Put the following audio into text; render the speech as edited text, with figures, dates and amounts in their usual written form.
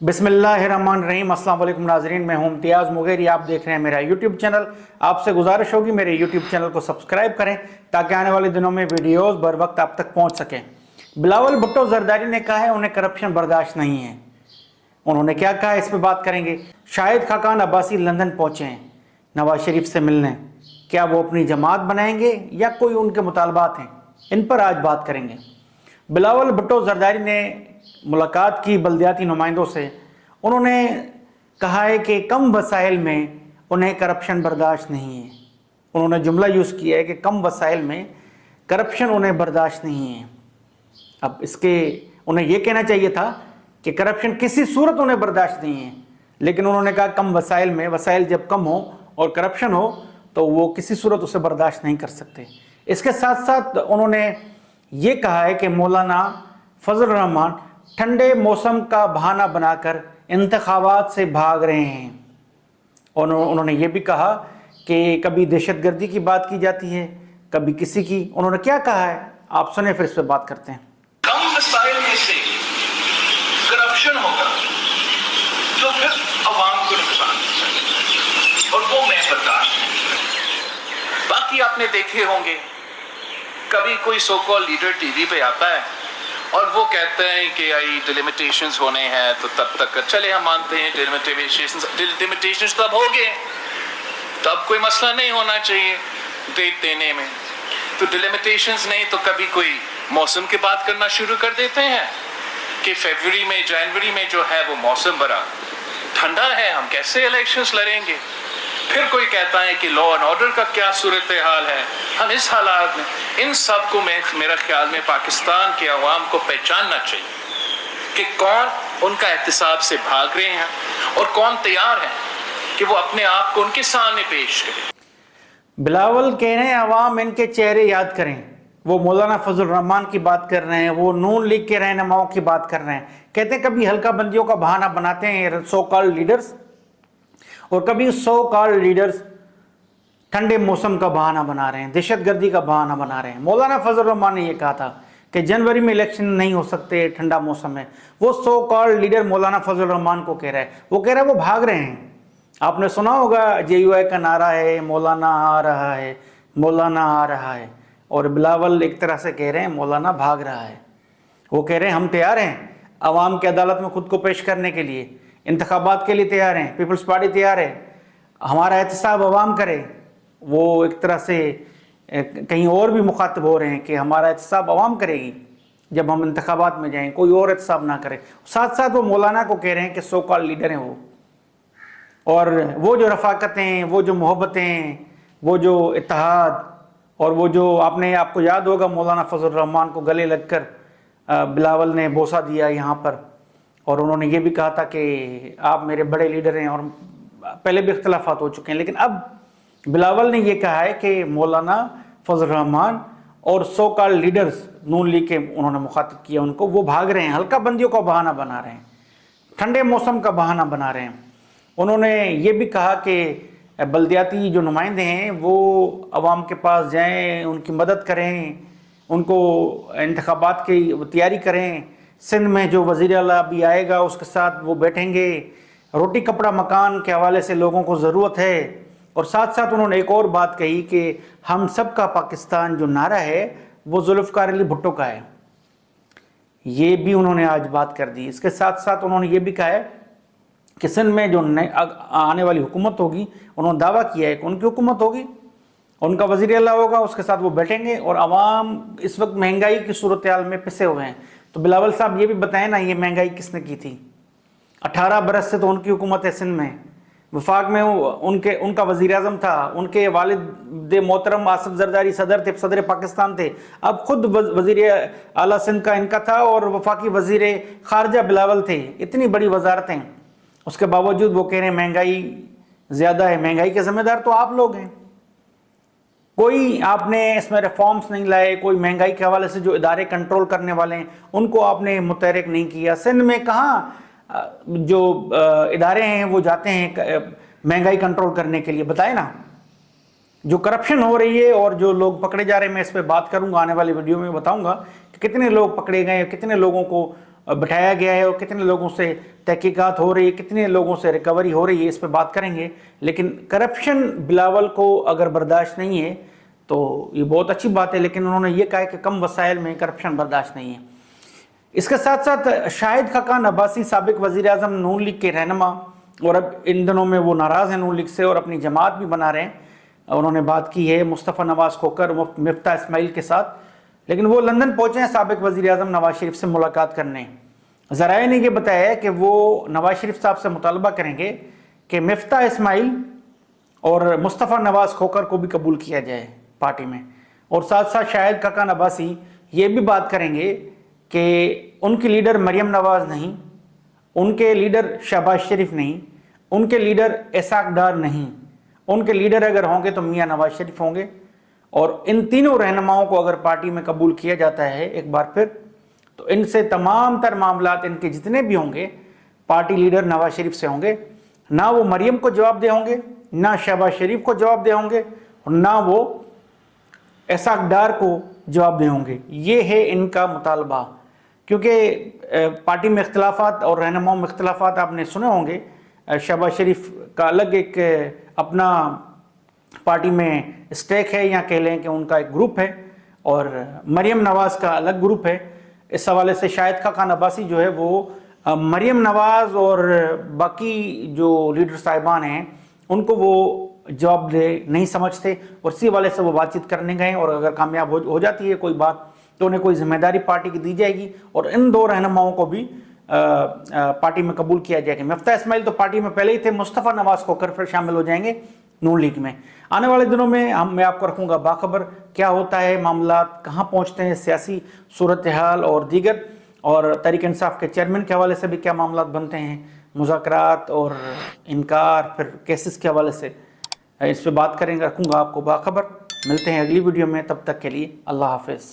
बिस्मिल्लाहिर्रहमानिर्रहीम। अस्सलाम वालेकुम नाज़रीन, मैं हूं इम्तियाज़ मुगेरी। आप देख रहे हैं मेरा यूट्यूब चैनल। आपसे गुजारिश होगी मेरे यूट्यूब चैनल को सब्सक्राइब करें ताकि आने वाले दिनों में वीडियोस बर वक्त आप तक पहुंच सकें। बिलावल भुट्टो जरदारी ने कहा है उन्हें करप्शन बर्दाश्त नहीं है। उन्होंने क्या कहा इस पर बात करेंगे। शाहिद खाकान अब्बासी लंदन पहुंचे हैं नवाज शरीफ से मिलने। क्या वो अपनी जमात बनाएंगे या कोई उनके मुतालबात हैं, इन पर आज बात करेंगे। बिलावल भुट्टो जरदारी ने मुलाकात की बल्दियाती नुमाइंदों से। उन्होंने कहा है कि कम वसाइल में उन्हें करप्शन बर्दाश्त नहीं है। उन्होंने जुमला यूज़ किया है कि कम वसाइल में करप्शन उन्हें बर्दाश्त नहीं है। अब इसके उन्हें यह कहना चाहिए था कि करप्शन किसी सूरत उन्हें बर्दाश्त नहीं है, लेकिन उन्होंने कहा कम वसाइल में, वसाइल जब कम हो और करप्शन हो तो वो किसी सूरत उसे बर्दाश्त नहीं कर सकते। इसके साथ साथ उन्होंने ये कहा है कि मौलाना फजल रहमान ठंडे मौसम का बहाना बनाकर इंतखाबात से भाग रहे हैं। और उन्होंने ये भी कहा कि कभी दहशतगर्दी की बात की जाती है, कभी किसी की। उन्होंने क्या कहा है आप सुने, फिर इस पर बात करते हैं। कम वसाइल में से करप्शन होगा जो फिर अवाम को नुकसान पहुंचाएगा और वो मैं बर्दाश्त नहीं करूंगा। बाकी आपने देखे होंगे कभी कोई सो कॉल्ड लीडर टीवी पे आता है और वो कहते हैं कि आई डिलिमिटेशंस होने हैं तो तब तक चले, हम मानते हैं डिलिमिटेशंस तब हो गए, तब कोई मसला नहीं होना चाहिए डेट देने में। तो डिलिमिटेशंस नहीं तो कभी कोई मौसम की बात करना शुरू कर देते हैं कि फरवरी में जनवरी में जो है वो मौसम बड़ा ठंडा है, हम कैसे इलेक्शंस लड़ेंगे। फिर कोई कहता है कि लॉ एंड ऑर्डर का क्या सूरत हाल है, हम इस हालात में। इन सब को मेरा ख्याल में पाकिस्तान के अवाम को पहचानना चाहिए कि कौन उनका एहतिसाब से भाग रहे हैं और कौन तैयार है कि वो अपने आप को उनके सामने पेश करे। बिलावल कह रहे हैं अवाम इनके चेहरे याद करें। वो मौलाना फजल रहमान की बात कर रहे हैं, वो नून लीग के रहनुमाओं की बात कर रहे हैं। कहते हैं कभी हल्का बंदियों का बहाना बनाते हैं सो कॉल्ड लीडर्स, और कभी सो कॉल्ड लीडर्स ठंडे मौसम का बहाना बना रहे हैं, दहशतगर्दी का बहाना बना रहे हैं। मौलाना फजल रहमान ने यह कहा था कि जनवरी में इलेक्शन नहीं हो सकते, ठंडा मौसम है। वो सो कॉल्ड लीडर मौलाना फजल रहमान को कह रहा है, वो कह रहा है वो भाग रहे हैं। आपने सुना होगा JUI का नारा है मौलाना आ रहा है, मौलाना आ रहा है। और बिलावल एक तरह से कह रहे हैं मौलाना भाग रहा है। वो कह रहे हैं हम तैयार हैं अवाम की अदालत में खुद को पेश करने के लिए, इंतखाबात के लिए तैयार हैं, पीपल्स पार्टी तैयार है, हमारा एहतसाब अवाम करे। वो एक तरह से कहीं और भी मुखातिब हो रहे हैं कि हमारा एहतसाब अवाम करेगी जब हम इंतखाबात में जाएं, कोई और एहतसाब ना करे। साथ साथ वो मौलाना को कह रहे हैं कि सो कॉल्ड लीडर हैं वो, और वो जो रफ़ाकतें, वो जो मोहब्बतें, वो जो इत्तेहाद, और वो जो आपको याद होगा मौलाना फजल रहमान को गले लगकर बिलावल ने बोसा दिया यहाँ पर, और उन्होंने ये भी कहा था कि आप मेरे बड़े लीडर हैं। और पहले भी इख्तलाफात हो चुके हैं, लेकिन अब बिलावल ने ये कहा है कि मौलाना फजल रहमान और सो कॉल्ड लीडर्स नून लीग के, उन्होंने मुखातिब किया उनको, वो भाग रहे हैं, हल्का बंदियों का बहाना बना रहे हैं, ठंडे मौसम का बहाना बना रहे हैं। उन्होंने ये भी कहा कि बल्दियाती जो नुमाइंदे हैं वो अवाम के पास जाएं, उनकी मदद करें, उनको इंतखाबात की तैयारी करें। सिंध में जो वज़ीर आला अभी आएगा उसके साथ वो बैठेंगे, रोटी कपड़ा मकान के हवाले से लोगों को ज़रूरत है। और साथ साथ उन्होंने एक और बात कही कि हम सब का पाकिस्तान जो नारा है वो जुल्फ़िकार अली भुट्टो का है। ये भी उन्होंने आज बात कर दी। इसके साथ साथ उन्होंने ये भी कहा है कि सिंध में जो आने वाली हुकूमत होगी, उन्होंने दावा किया है कि उनकी हुकूमत होगी, उनका वज़ीर आला होगा, उसके साथ वो बैठेंगे। और आवाम इस वक्त महंगाई की सूरत हाल में पिसे हुए हैं। तो बिलावल साहब ये भी बताएं ना, ये महंगाई किसने की थी? 18 बरस से तो उनकी हुकूमत है सिंध में। वफाक में उनका वज़ीर आज़म था, उनके वालिद मोहतरम आसिफ जरदारी सदर थे, सदर पाकिस्तान थे। अब खुद वज़ीर आला सिंध का इनका था और वफाकी वज़ीर ख़ारजा बिलावल थे। इतनी बड़ी वजारतें, उसके बावजूद वो कह रहे हैं महंगाई ज़्यादा है। महंगाई के ज़िम्मेदार तो आप लोग हैं। कोई आपने इसमें रिफॉर्म्स नहीं लाए, कोई महंगाई के हवाले से जो इदारे कंट्रोल करने वाले हैं उनको आपने मुतहरिक नहीं किया। सिंध में कहाँ जो इदारे हैं वो जाते हैं महंगाई कंट्रोल करने के लिए? बताए ना। जो करप्शन हो रही है और जो लोग पकड़े जा रहे हैं, मैं इस पर बात करूंगा, आने वाली वीडियो में बताऊंगा कि कितने लोग पकड़े गए, कितने लोगों को بٹھایا گیا ہے اور کتنے لوگوں سے تحقیقات ہو رہی ہے, کتنے لوگوں سے ریکوری ہو رہی ہے, اس پہ بات کریں گے. لیکن کرپشن بلاول کو اگر برداشت نہیں ہے تو یہ بہت اچھی بات ہے, لیکن انہوں نے یہ کہا ہے کہ کم وسائل میں کرپشن برداشت نہیں ہے. اس کے ساتھ ساتھ شاہد خاقان عباسی سابق وزیر اعظم نون لیگ کے رہنما, اور اب ان دنوں میں وہ ناراض ہیں نون لیگ سے اور اپنی جماعت بھی بنا رہے ہیں. انہوں نے بات کی ہے مصطفیٰ نواز کھوکر مفتاح اسماعیل کے ساتھ, لیکن وہ لندن پہنچے ہیں سابق وزیر اعظم نواز شریف سے ملاقات کرنے. ذرائع نے یہ بتایا ہے کہ وہ نواز شریف صاحب سے مطالبہ کریں گے کہ مفتاح اسماعیل اور مصطفیٰ نواز کھوکر کو بھی قبول کیا جائے پارٹی میں, اور ساتھ ساتھ شاہد خاقان عباسی یہ بھی بات کریں گے کہ ان کی لیڈر مریم نواز نہیں, ان کے لیڈر شہباز شریف نہیں, ان کے لیڈر اسحاق ڈار نہیں, ان کے لیڈر اگر ہوں گے تو میاں نواز شریف ہوں گے. اور ان تینوں رہنماؤں کو اگر پارٹی میں قبول کیا جاتا ہے ایک بار پھر, تو ان سے تمام تر معاملات ان کے جتنے بھی ہوں گے پارٹی لیڈر نواز شریف سے ہوں گے. نہ وہ مریم کو جواب دے ہوں گے, نہ شہباز شریف کو جواب دے ہوں گے, اور نہ وہ اسحاق ڈار کو جواب دے ہوں گے. یہ ہے ان کا مطالبہ, کیونکہ پارٹی میں اختلافات اور رہنماؤں میں اختلافات آپ نے سنے ہوں گے. شہباز شریف کا الگ ایک اپنا پارٹی میں اسٹیک ہے, یا کہہ لیں کہ ان کا ایک گروپ ہے, اور مریم نواز کا الگ گروپ ہے. اس حوالے سے شاہد خاقان عباسی جو ہے وہ مریم نواز اور باقی جو لیڈر صاحبان ہیں ان کو وہ جواب دہ نہیں سمجھتے, اور اسی حوالے سے وہ بات چیت کرنے گئے, اور اگر کامیاب ہو جاتی ہے کوئی بات تو انہیں کوئی ذمہ داری پارٹی کی دی جائے گی, اور ان دو رہنماؤں کو بھی پارٹی میں قبول کیا جائے گا. مفتاح اسماعیل تو پارٹی میں پہلے ہی تھے, مصطفیٰ نواز کھوکر پھر شامل ہو جائیں گے نون لیگ میں. آنے والے دنوں میں میں آپ کو رکھوں گا باخبر کیا ہوتا ہے, معاملات کہاں پہنچتے ہیں, سیاسی صورتحال اور دیگر, اور تحریک انصاف کے چیئرمین کے حوالے سے بھی کیا معاملات بنتے ہیں, مذاکرات اور انکار, پھر کیسز کے حوالے سے اس پہ بات کریں گے. رکھوں گا آپ کو باخبر. ملتے ہیں اگلی ویڈیو میں, تب تک کے لیے اللہ حافظ.